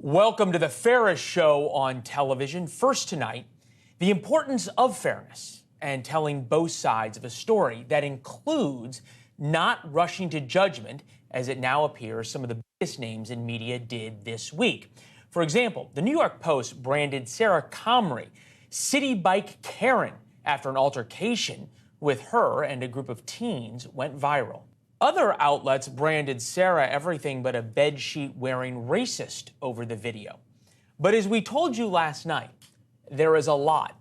Welcome to the fairest show on television. First tonight, the importance of fairness and telling both sides of a story that includes not rushing to judgment, as it now appears some of the biggest names in media did this week. For example, the New York Post branded Sarah Comrie Citi Bike Karen after an altercation with her and a group of teens went viral. Other outlets branded Sarah everything but a bedsheet-wearing racist over the video. But as we told you last night, there is a lot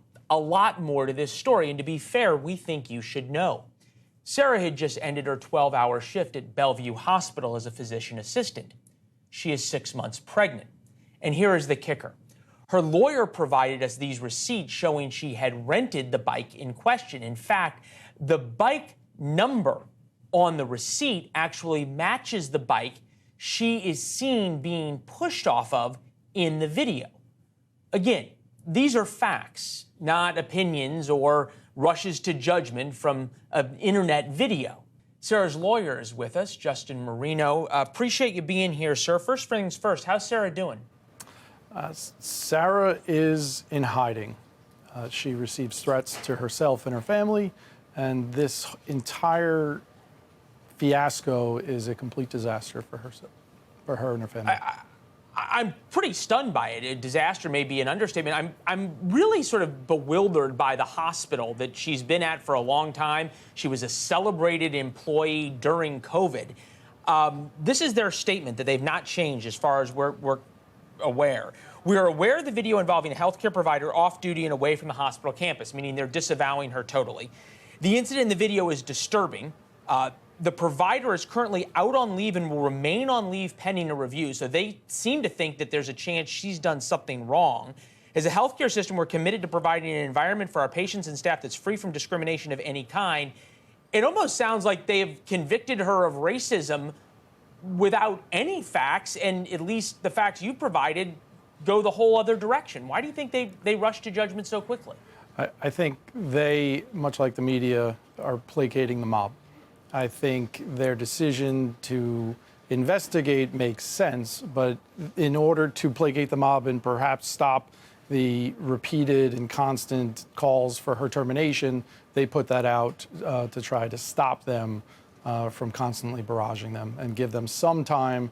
more to this story, and to be fair, we think you should know. Sarah had just ended her 12-hour shift at Bellevue Hospital as a physician assistant. She is 6 months pregnant. And here is the kicker. Her lawyer provided us these receipts showing she had rented the bike in question. In fact, the bike number on the receipt actually matches the bike she is seen being pushed off of in the video. Again, these are facts, not opinions or rushes to judgment from an internet video. Sarah's lawyer is with us, Justin Marino. Appreciate you being here, sir. First things first, how's Sarah doing? Sarah is in hiding. She receives threats to herself and her family, and this entire fiasco is a complete disaster for her and her family. I'm pretty stunned by it. A disaster may be an understatement. I'm really sort of bewildered by the hospital that she's been at for a long time. She was a celebrated employee during COVID. This is their statement that they've not changed as far as we're aware. We are aware of the video involving a healthcare provider off duty and away from the hospital campus, meaning they're disavowing her totally. The incident in the video is disturbing. The provider is currently out on leave and will remain on leave pending a review, so they seem to think that there's a chance she's done something wrong. As a healthcare system, we're committed to providing an environment for our patients and staff that's free from discrimination of any kind. It almost sounds like they've convicted her of racism without any facts, and at least the facts you provided go the whole other direction. Why do you think they rush to judgment so quickly? I think they, much like the media, are placating the mob. I think their decision to investigate makes sense, but in order to placate the mob and perhaps stop the repeated and constant calls for her termination, they put that out to try to stop them from constantly barraging them and give them some time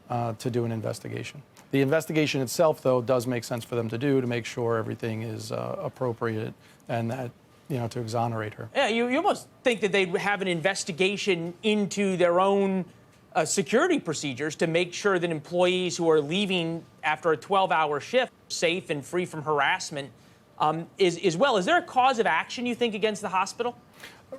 to do an investigation. The investigation itself, though, does make sense for them to do to make sure everything is appropriate and that, to exonerate her. Yeah, you almost think that they'd have an investigation into their own security procedures to make sure that employees who are leaving after a 12-hour shift are safe and free from harassment as well. Is there a cause of action, you think, against the hospital?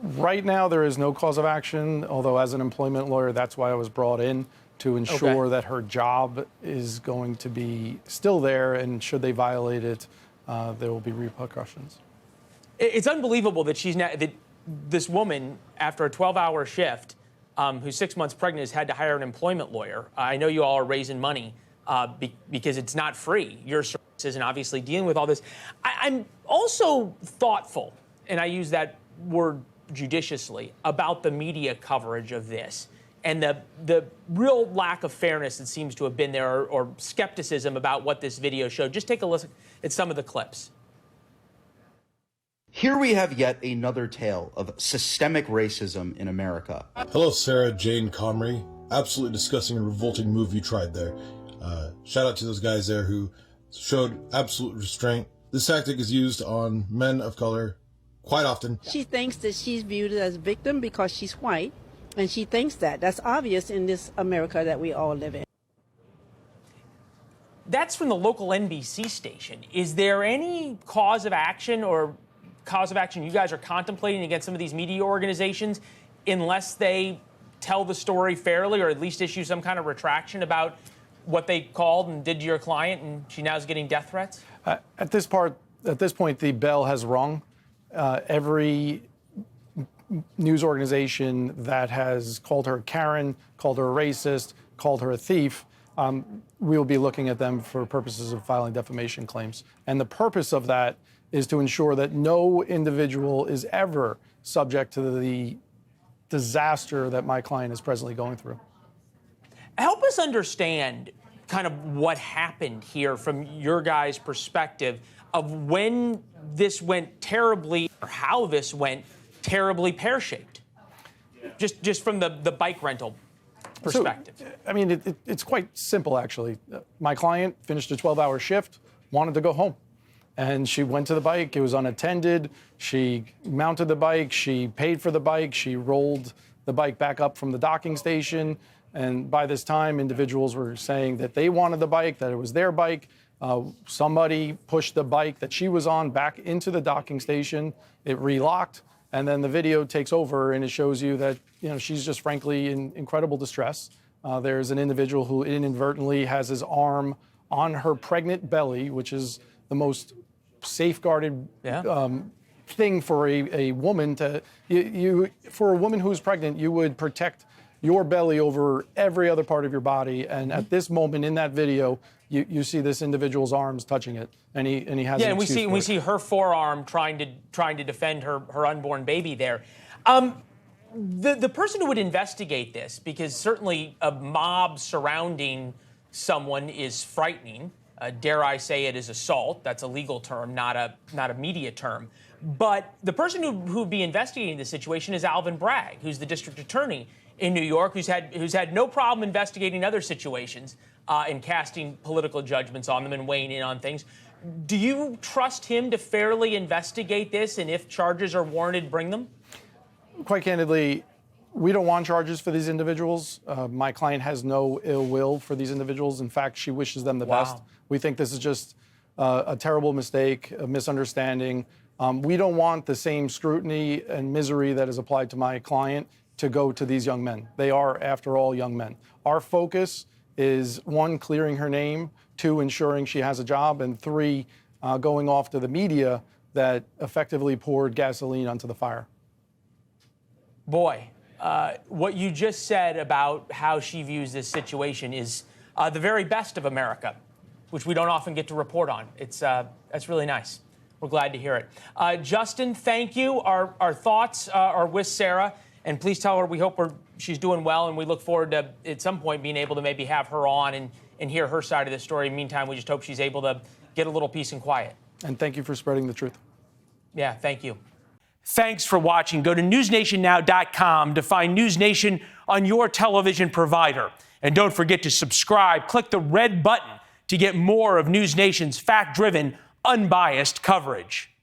Right now, there is no cause of action, although as an employment lawyer, that's why I was brought in, to ensure that her job is going to be still there, and should they violate it, there will be repercussions. It's unbelievable that that this woman, after a 12-hour shift, who's 6 months pregnant, has had to hire an employment lawyer. I know you all are raising money because it's not free, your services, and obviously dealing with all this. I'm also thoughtful, and I use that word judiciously, about the media coverage of this and the real lack of fairness that seems to have been there, or skepticism about what this video showed. Just take a listen at some of the clips. Here we have yet another tale of systemic racism in America. Hello, Sarah Jane Comrie. Absolutely disgusting and revolting move you tried there. Shout out to those guys there who showed absolute restraint. This tactic is used on men of color quite often. She thinks that she's viewed as a victim because she's white, and she thinks that. That's obvious in this America that we all live in. That's from the local NBC station. Is there any cause of action you guys are contemplating against some of these media organizations unless they tell the story fairly, or at least issue some kind of retraction about what they called and did to your client, and she now is getting death threats? At this point, the bell has rung. Every news organization that has called her Karen, called her a racist, called her a thief, we will be looking at them for purposes of filing defamation claims. And the purpose of that is to ensure that no individual is ever subject to the disaster that my client is presently going through. Help us understand kind of what happened here from your guys' perspective of when this went terribly, or how this went terribly pear-shaped, just from the bike rental perspective. So, I mean, it's quite simple, actually. My client finished a 12-hour shift, wanted to go home. And she went to the bike. It was unattended. She mounted the bike. She paid for the bike. She rolled the bike back up from the docking station. And by this time, individuals were saying that they wanted the bike, that it was their bike. Somebody pushed the bike that she was on back into the docking station. It relocked. And then the video takes over, and it shows you that, she's just frankly in incredible distress. There's an individual who inadvertently has his arm on her pregnant belly, which is the most safeguarded thing for a woman to. For a woman who's pregnant, you would protect your belly over every other part of your body. And at this moment in that video, you see this individual's arms touching it, and he has. Yeah, and we see her forearm trying to defend her unborn baby there. The person who would investigate this, because certainly a mob surrounding someone is frightening. Dare I say it is assault? That's a legal term, not a media term. But the person who would be investigating the situation is Alvin Bragg, who's the district attorney in New York, who's had no problem investigating other situations and casting political judgments on them and weighing in on things. Do you trust him to fairly investigate this, and if charges are warranted, bring them? Quite candidly, we don't want charges for these individuals. My client has no ill will for these individuals. In fact, she wishes them the best. We think this is just a terrible mistake, a misunderstanding. We don't want the same scrutiny and misery that is applied to my client to go to these young men. They are, after all, young men. Our focus is, 1, clearing her name, 2, ensuring she has a job, and 3, going off to the media that effectively poured gasoline onto the fire. Boy, what you just said about how she views this situation is the very best of America, which we don't often get to report on. That's really nice. We're glad to hear it. Justin, thank you. Our thoughts are with Sarah, and please tell her we hope she's doing well, and we look forward to, at some point, being able to maybe have her on and hear her side of the story. Meantime, we just hope she's able to get a little peace and quiet. And thank you for spreading the truth. Yeah, thank you. Thanks for watching. Go to newsnationnow.com to find NewsNation on your television provider. And don't forget to subscribe. Click the red button to get more of NewsNation's fact-driven, unbiased coverage.